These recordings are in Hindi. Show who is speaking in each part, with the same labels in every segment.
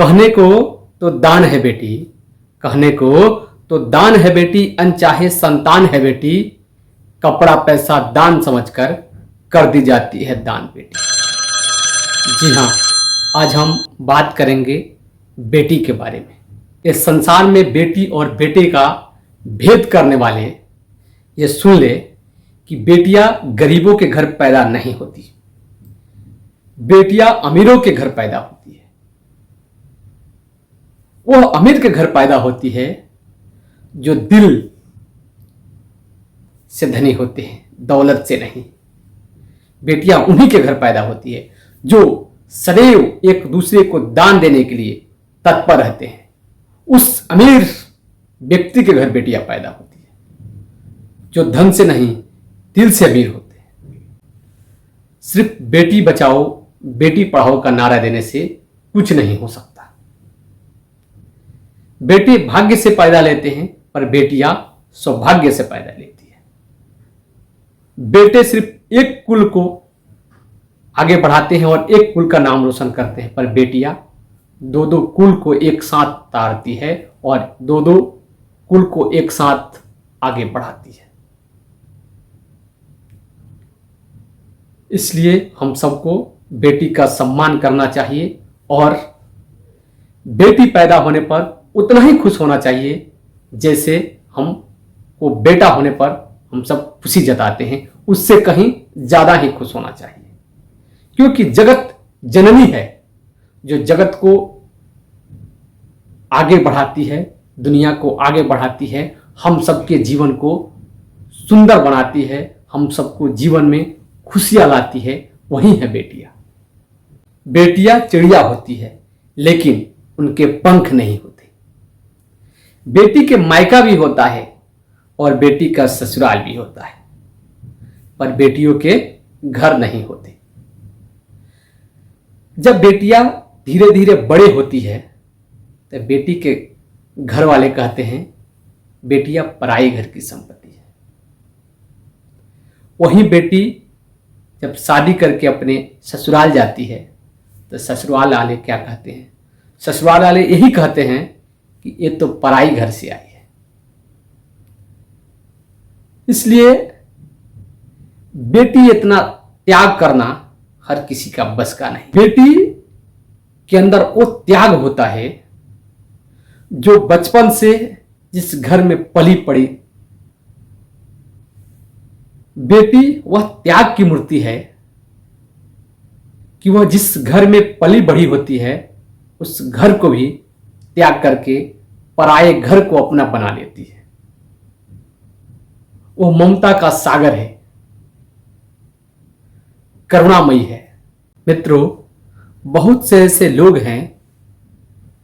Speaker 1: कहने को तो दान है बेटी, कहने को तो दान है बेटी, अनचाहे संतान है बेटी, कपड़ा पैसा दान समझकर कर दी जाती है दान बेटी। जी हाँ, आज हम बात करेंगे बेटी के बारे में। इस संसार में बेटी और बेटे का भेद करने वाले ये सुन ले कि बेटियां गरीबों के घर पैदा नहीं होती, बेटियां अमीरों के घर पैदा होती है। वह अमीर के घर पैदा होती है जो दिल से धनी होते हैं, दौलत से नहीं। बेटियां उन्हीं के घर पैदा होती है जो सदैव एक दूसरे को दान देने के लिए तत्पर रहते हैं। उस अमीर व्यक्ति के घर बेटियां पैदा होती है जो धन से नहीं, दिल से अमीर होते हैं। सिर्फ बेटी बचाओ बेटी पढ़ाओ का नारा देने से कुछ नहीं हो सकता। बेटे भाग्य से पैदा लेते हैं पर बेटियां सौभाग्य से पैदा लेती है। बेटे सिर्फ एक कुल को आगे बढ़ाते हैं और एक कुल का नाम रोशन करते हैं, पर बेटियां दो दो कुल को एक साथ तारती है और दो दो कुल को एक साथ आगे बढ़ाती है। इसलिए हम सबको बेटी का सम्मान करना चाहिए और बेटी पैदा होने पर उतना ही खुश होना चाहिए जैसे हम को बेटा होने पर हम सब खुशी जताते हैं, उससे कहीं ज्यादा ही खुश होना चाहिए। क्योंकि जगत जननी है जो जगत को आगे बढ़ाती है, दुनिया को आगे बढ़ाती है, हम सबके जीवन को सुंदर बनाती है, हम सबको जीवन में खुशियां लाती है, वही है बेटियां। बेटियां चिड़िया होती है लेकिन उनके पंख नहीं होते। बेटी के मायका भी होता है और बेटी का ससुराल भी होता है, पर बेटियों के घर नहीं होते। जब बेटियां धीरे धीरे बड़े होती है तो बेटी के घर वाले कहते हैं बेटियां पराई घर की संपत्ति है। वही बेटी जब शादी करके अपने ससुराल जाती है तो ससुराल वाले क्या कहते हैं? ससुराल वाले यही कहते हैं कि ये तो पराई घर से आई है। इसलिए बेटी इतना त्याग करना हर किसी का बस का नहीं। बेटी के अंदर वो त्याग होता है जो बचपन से जिस घर में पली पड़ी। बेटी वह त्याग की मूर्ति है कि वह जिस घर में पली बढ़ी होती है उस घर को भी त्याग करके पराये घर को अपना बना लेती है। वो ममता का सागर है, करुणामयी है। मित्रों, बहुत से ऐसे लोग हैं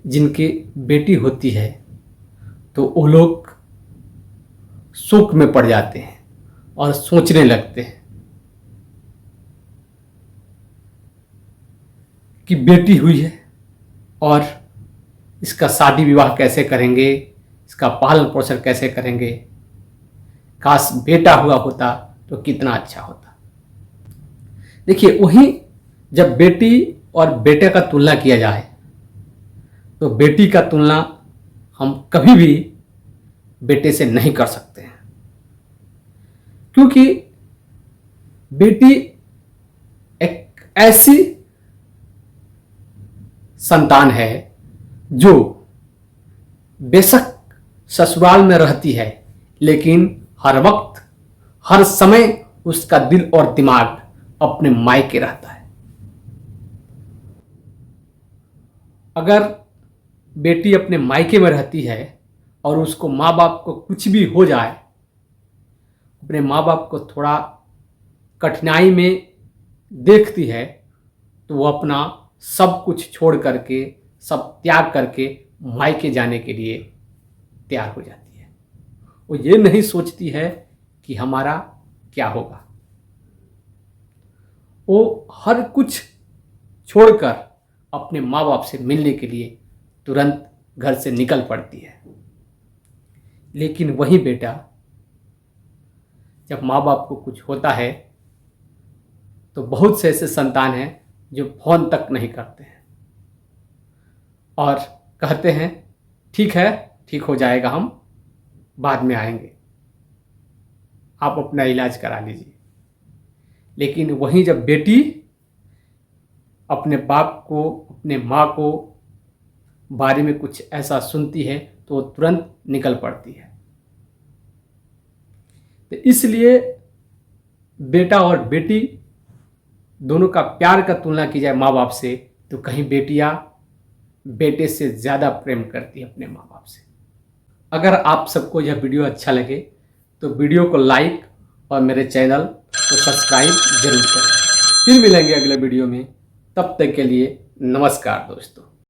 Speaker 1: जिनकी बेटी होती है तो वो लोग शोक में पड़ जाते हैं और सोचने लगते हैं कि बेटी हुई है और इसका शादी विवाह कैसे करेंगे, इसका पालन पोषण कैसे करेंगे। काश बेटा हुआ होता तो कितना अच्छा होता। देखिए, वही जब बेटी और बेटे का तुलना किया जाए तो बेटी का तुलना हम कभी भी बेटे से नहीं कर सकते हैं, क्योंकि बेटी एक ऐसी संतान है जो बेशक ससुराल में रहती है लेकिन हर वक्त हर समय उसका दिल और दिमाग अपने मायके रहता है। अगर बेटी अपने मायके में रहती है और उसको माँ बाप को कुछ भी हो जाए, अपने माँ बाप को थोड़ा कठिनाई में देखती है तो वो अपना सब कुछ छोड़ करके, सब त्याग करके मायके जाने के लिए तैयार हो जाती है। वो ये नहीं सोचती है कि हमारा क्या होगा। वो हर कुछ छोड़कर अपने माँ बाप से मिलने के लिए तुरंत घर से निकल पड़ती है। लेकिन वही बेटा जब माँ बाप को कुछ होता है तो बहुत से ऐसे संतान हैं जो फोन तक नहीं करते हैं और कहते हैं ठीक है, ठीक हो जाएगा, हम बाद में आएंगे, आप अपना इलाज करा लीजिए। लेकिन वहीं जब बेटी अपने बाप को, अपने माँ को बारे में कुछ ऐसा सुनती है तो वो तुरंत निकल पड़ती है। तो इसलिए बेटा और बेटी दोनों का प्यार का तुलना की जाए माँ बाप से, तो कहीं बेटियां बेटे से ज़्यादा प्रेम करती है अपने माँ बाप से। अगर आप सबको यह वीडियो अच्छा लगे तो वीडियो को लाइक और मेरे चैनल को सब्सक्राइब जरूर करें। फिर मिलेंगे अगले वीडियो में, तब तक के लिए नमस्कार दोस्तों।